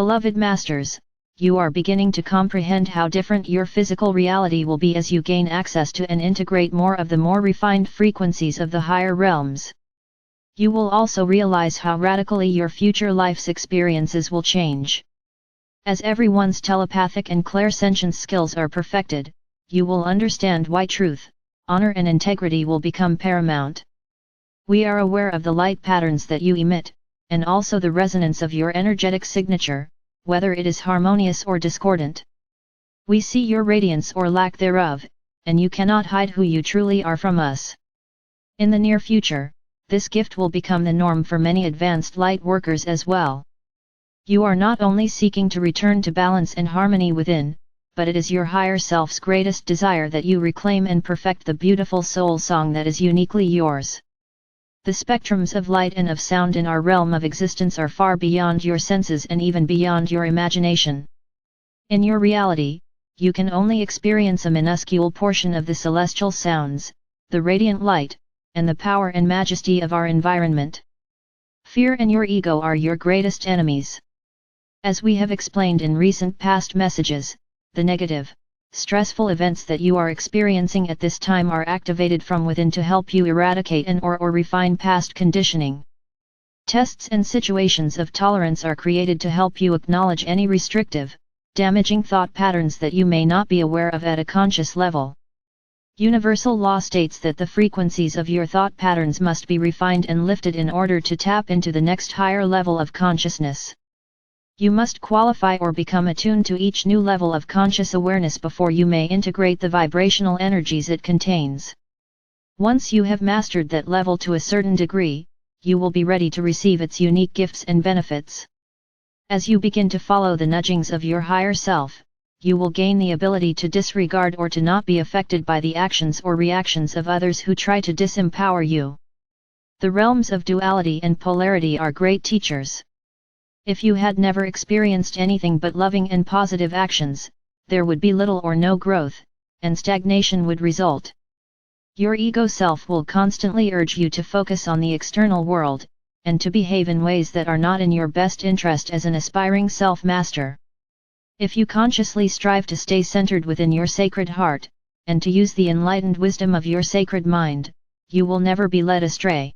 Beloved Masters, you are beginning to comprehend how different your physical reality will be as you gain access to and integrate more of the more refined frequencies of the higher realms. You will also realize how radically your future life's experiences will change. As everyone's telepathic and clairsentience skills are perfected, you will understand why truth, honor and integrity will become paramount. We are aware of the light patterns that you emit, and also the resonance of your energetic signature, whether it is harmonious or discordant. We see your radiance or lack thereof, and you cannot hide who you truly are from us. In the near future, this gift will become the norm for many advanced light workers as well. You are not only seeking to return to balance and harmony within, but it is your higher self's greatest desire that you reclaim and perfect the beautiful soul song that is uniquely yours. The spectrums of light and of sound in our realm of existence are far beyond your senses and even beyond your imagination. In your reality, you can only experience a minuscule portion of the celestial sounds, the radiant light, and the power and majesty of our environment. Fear and your ego are your greatest enemies. As we have explained in recent past messages, the negative, stressful events that you are experiencing at this time are activated from within to help you eradicate or refine past conditioning. Tests and situations of tolerance are created to help you acknowledge any restrictive, damaging thought patterns that you may not be aware of at a conscious level. Universal law states that the frequencies of your thought patterns must be refined and lifted in order to tap into the next higher level of consciousness. You must qualify or become attuned to each new level of conscious awareness before you may integrate the vibrational energies it contains. Once you have mastered that level to a certain degree, you will be ready to receive its unique gifts and benefits. As you begin to follow the nudgings of your higher self, you will gain the ability to disregard or to not be affected by the actions or reactions of others who try to disempower you. The realms of duality and polarity are great teachers. If you had never experienced anything but loving and positive actions, there would be little or no growth, and stagnation would result. Your ego self will constantly urge you to focus on the external world, and to behave in ways that are not in your best interest as an aspiring self-master. If you consciously strive to stay centered within your sacred heart, and to use the enlightened wisdom of your sacred mind, you will never be led astray.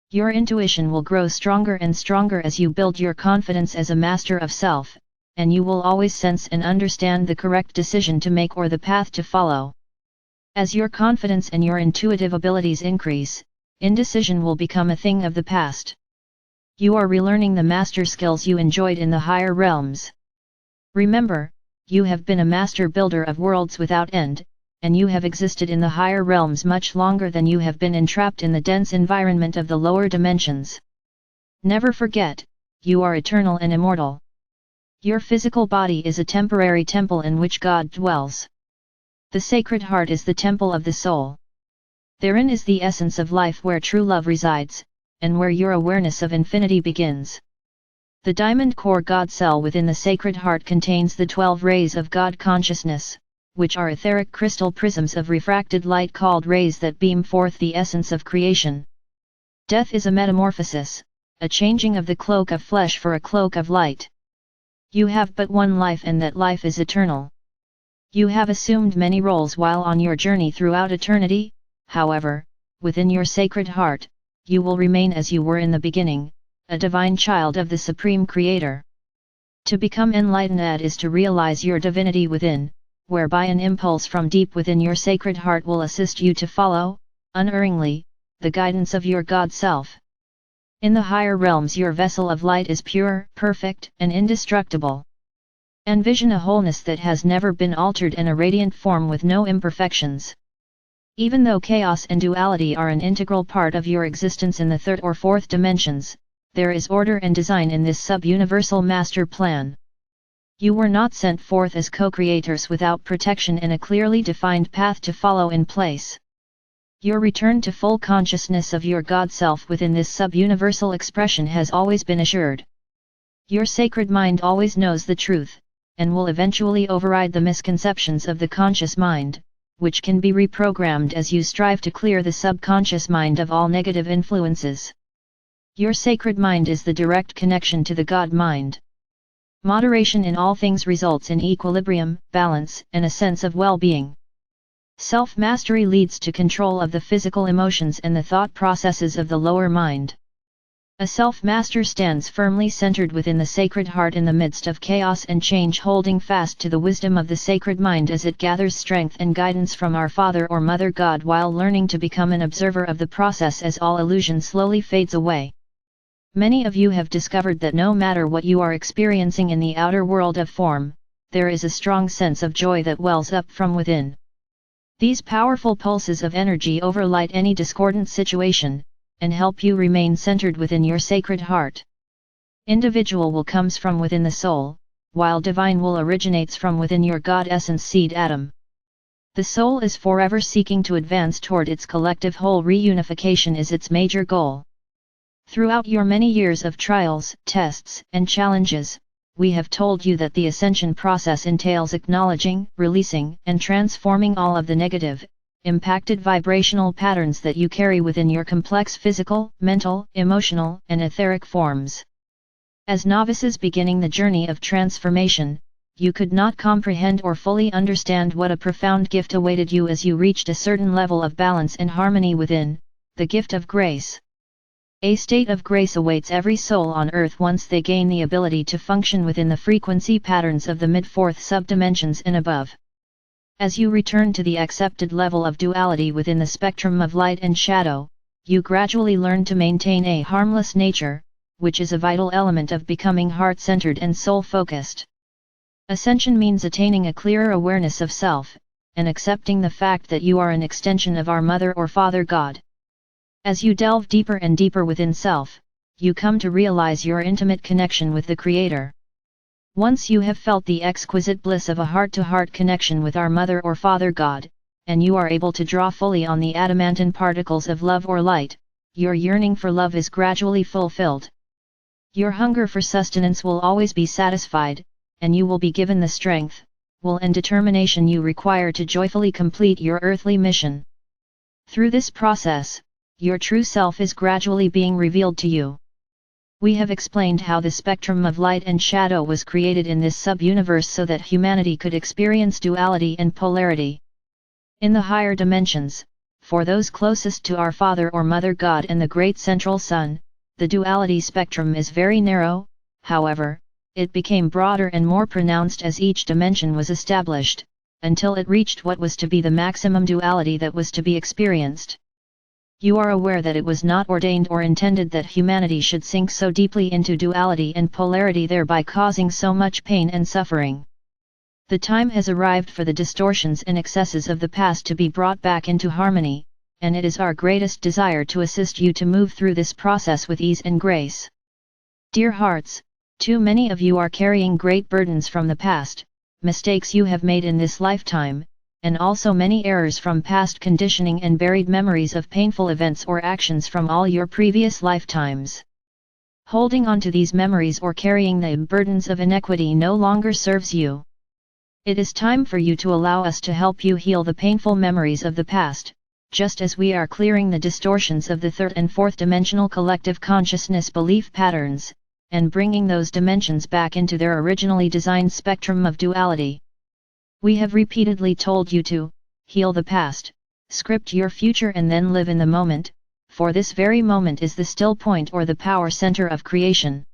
Your intuition will grow stronger and stronger as you build your confidence as a master of self, and you will always sense and understand the correct decision to make or the path to follow. As your confidence and your intuitive abilities increase, indecision will become a thing of the past. You are relearning the master skills you enjoyed in the higher realms. Remember, you have been a master builder of worlds without end, and you have existed in the higher realms much longer than you have been entrapped in the dense environment of the lower dimensions. Never forget, you are eternal and immortal. Your physical body is a temporary temple in which God dwells. The Sacred Heart is the temple of the soul. Therein is the essence of life where true love resides, and where your awareness of infinity begins. The diamond core God cell within the Sacred Heart contains the 12 rays of God consciousness, which are etheric crystal prisms of refracted light called rays that beam forth the essence of creation. Death is a metamorphosis, a changing of the cloak of flesh for a cloak of light. You have but one life and that life is eternal. You have assumed many roles while on your journey throughout eternity, however, within your Sacred Heart, you will remain as you were in the beginning, a divine child of the Supreme Creator. To become enlightened is to realize your divinity within, whereby an impulse from deep within your Sacred Heart will assist you to follow, unerringly, the guidance of your God Self. In the higher realms your vessel of light is pure, perfect, and indestructible. Envision a wholeness that has never been altered and a radiant form with no imperfections. Even though chaos and duality are an integral part of your existence in the third or fourth dimensions, there is order and design in this sub-universal master plan. You were not sent forth as co-creators without protection and a clearly defined path to follow in place. Your return to full consciousness of your God Self within this sub-universal expression has always been assured. Your sacred mind always knows the truth, and will eventually override the misconceptions of the conscious mind, which can be reprogrammed as you strive to clear the subconscious mind of all negative influences. Your sacred mind is the direct connection to the God mind. Moderation in all things results in equilibrium, balance, and a sense of well-being. Self-mastery leads to control of the physical emotions and the thought processes of the lower mind. A self-master stands firmly centered within the sacred heart in the midst of chaos and change, holding fast to the wisdom of the sacred mind as it gathers strength and guidance from our Father or Mother God, while learning to become an observer of the process as all illusion slowly fades away. Many of you have discovered that no matter what you are experiencing in the outer world of form, there is a strong sense of joy that wells up from within. These powerful pulses of energy overlight any discordant situation, and help you remain centered within your sacred heart. Individual will comes from within the soul, while divine will originates from within your God essence seed atom. The soul is forever seeking to advance toward its collective whole. Reunification is its major goal. Throughout your many years of trials, tests, and challenges, we have told you that the ascension process entails acknowledging, releasing, and transforming all of the negative, impacted vibrational patterns that you carry within your complex physical, mental, emotional, and etheric forms. As novices beginning the journey of transformation, you could not comprehend or fully understand what a profound gift awaited you as you reached a certain level of balance and harmony within, the gift of grace. A state of grace awaits every soul on earth once they gain the ability to function within the frequency patterns of the mid-fourth subdimensions and above. As you return to the accepted level of duality within the spectrum of light and shadow, you gradually learn to maintain a harmless nature, which is a vital element of becoming heart-centered and soul-focused. Ascension means attaining a clearer awareness of self, and accepting the fact that you are an extension of our Mother or Father God. As you delve deeper and deeper within self, you come to realize your intimate connection with the Creator. Once you have felt the exquisite bliss of a heart-to-heart connection with our Mother or Father God, and you are able to draw fully on the adamantine particles of love or light, your yearning for love is gradually fulfilled. Your hunger for sustenance will always be satisfied, and you will be given the strength, will and determination you require to joyfully complete your earthly mission. Through this process, your true self is gradually being revealed to you. We have explained how the spectrum of light and shadow was created in this sub-universe so that humanity could experience duality and polarity. In the higher dimensions, for those closest to our Father or Mother God and the Great Central Sun, the duality spectrum is very narrow. However, it became broader and more pronounced as each dimension was established, until it reached what was to be the maximum duality that was to be experienced. You are aware that it was not ordained or intended that humanity should sink so deeply into duality and polarity, thereby causing so much pain and suffering. The time has arrived for the distortions and excesses of the past to be brought back into harmony, and it is our greatest desire to assist you to move through this process with ease and grace. Dear hearts, too many of you are carrying great burdens from the past, mistakes you have made in this lifetime, and also many errors from past conditioning and buried memories of painful events or actions from all your previous lifetimes. Holding on to these memories or carrying the burdens of inequity no longer serves you. It is time for you to allow us to help you heal the painful memories of the past, just as we are clearing the distortions of the third and fourth dimensional collective consciousness belief patterns, and bringing those dimensions back into their originally designed spectrum of duality. We have repeatedly told you to heal the past, script your future, and then live in the moment, for this very moment is the still point or the power center of creation.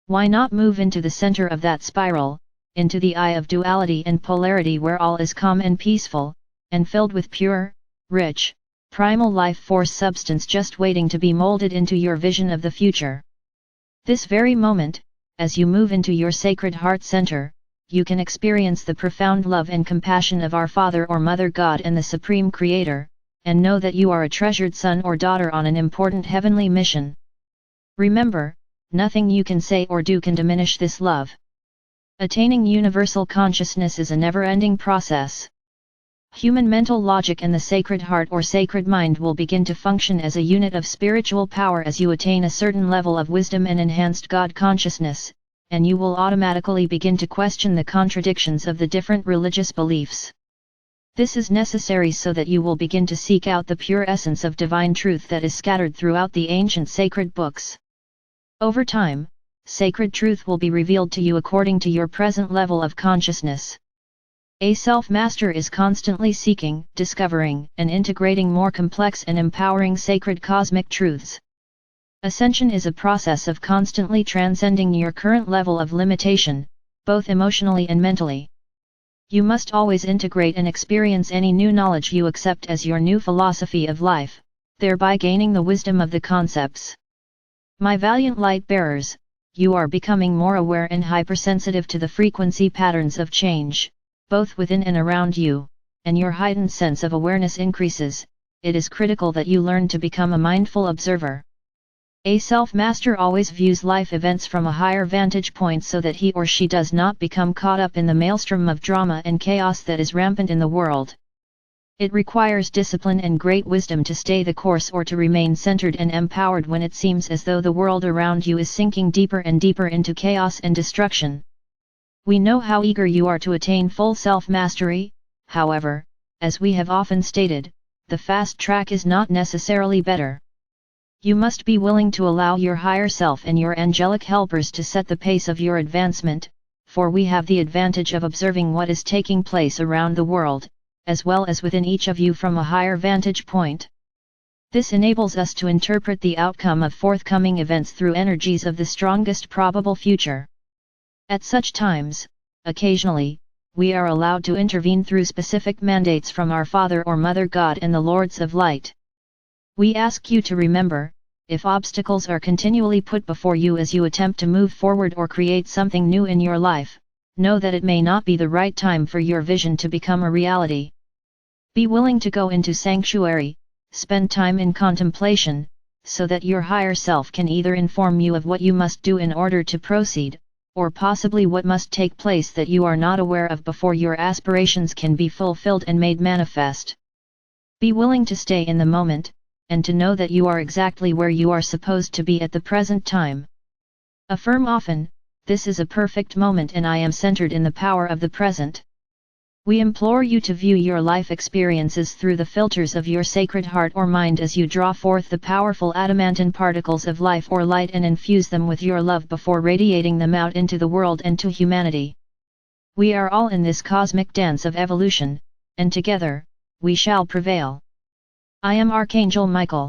Why not move into the center of that spiral, into the eye of duality and polarity where all is calm and peaceful, and filled with pure, rich, primal life force substance just waiting to be molded into your vision of the future. This very moment, as you move into your sacred heart center, you can experience the profound love and compassion of our Father or Mother God and the Supreme Creator, and know that you are a treasured son or daughter on an important heavenly mission. Remember, nothing you can say or do can diminish this love. Attaining universal consciousness is a never-ending process. Human mental logic and the sacred heart or sacred mind will begin to function as a unit of spiritual power as you attain a certain level of wisdom and enhanced God consciousness, and you will automatically begin to question the contradictions of the different religious beliefs. This is necessary so that you will begin to seek out the pure essence of divine truth that is scattered throughout the ancient sacred books. Over time, sacred truth will be revealed to you according to your present level of consciousness. A self-master is constantly seeking, discovering, and integrating more complex and empowering sacred cosmic truths. Ascension is a process of constantly transcending your current level of limitation, both emotionally and mentally. You must always integrate and experience any new knowledge you accept as your new philosophy of life, thereby gaining the wisdom of the concepts. My valiant light bearers, you are becoming more aware and hypersensitive to the frequency patterns of change, both within and around you, and your heightened sense of awareness increases. It is critical that you learn to become a mindful observer. A self-master always views life events from a higher vantage point so that he or she does not become caught up in the maelstrom of drama and chaos that is rampant in the world. It requires discipline and great wisdom to stay the course or to remain centered and empowered when it seems as though the world around you is sinking deeper and deeper into chaos and destruction. We know how eager you are to attain full self-mastery. However, as we have often stated, the fast track is not necessarily better. You must be willing to allow your higher self and your angelic helpers to set the pace of your advancement, for we have the advantage of observing what is taking place around the world, as well as within each of you from a higher vantage point. This enables us to interpret the outcome of forthcoming events through energies of the strongest probable future. At such times, occasionally, we are allowed to intervene through specific mandates from our Father or Mother God and the Lords of Light. We ask you to remember, if obstacles are continually put before you as you attempt to move forward or create something new in your life, know that it may not be the right time for your vision to become a reality. Be willing to go into sanctuary, spend time in contemplation, so that your higher self can either inform you of what you must do in order to proceed, or possibly what must take place that you are not aware of before your aspirations can be fulfilled and made manifest. Be willing to stay in the moment, and to know that you are exactly where you are supposed to be at the present time. Affirm often, "This is a perfect moment and I am centered in the power of the present." We implore you to view your life experiences through the filters of your sacred heart or mind as you draw forth the powerful adamantine particles of life or light and infuse them with your love before radiating them out into the world and to humanity. We are all in this cosmic dance of evolution, and together, we shall prevail. I am Archangel Michael.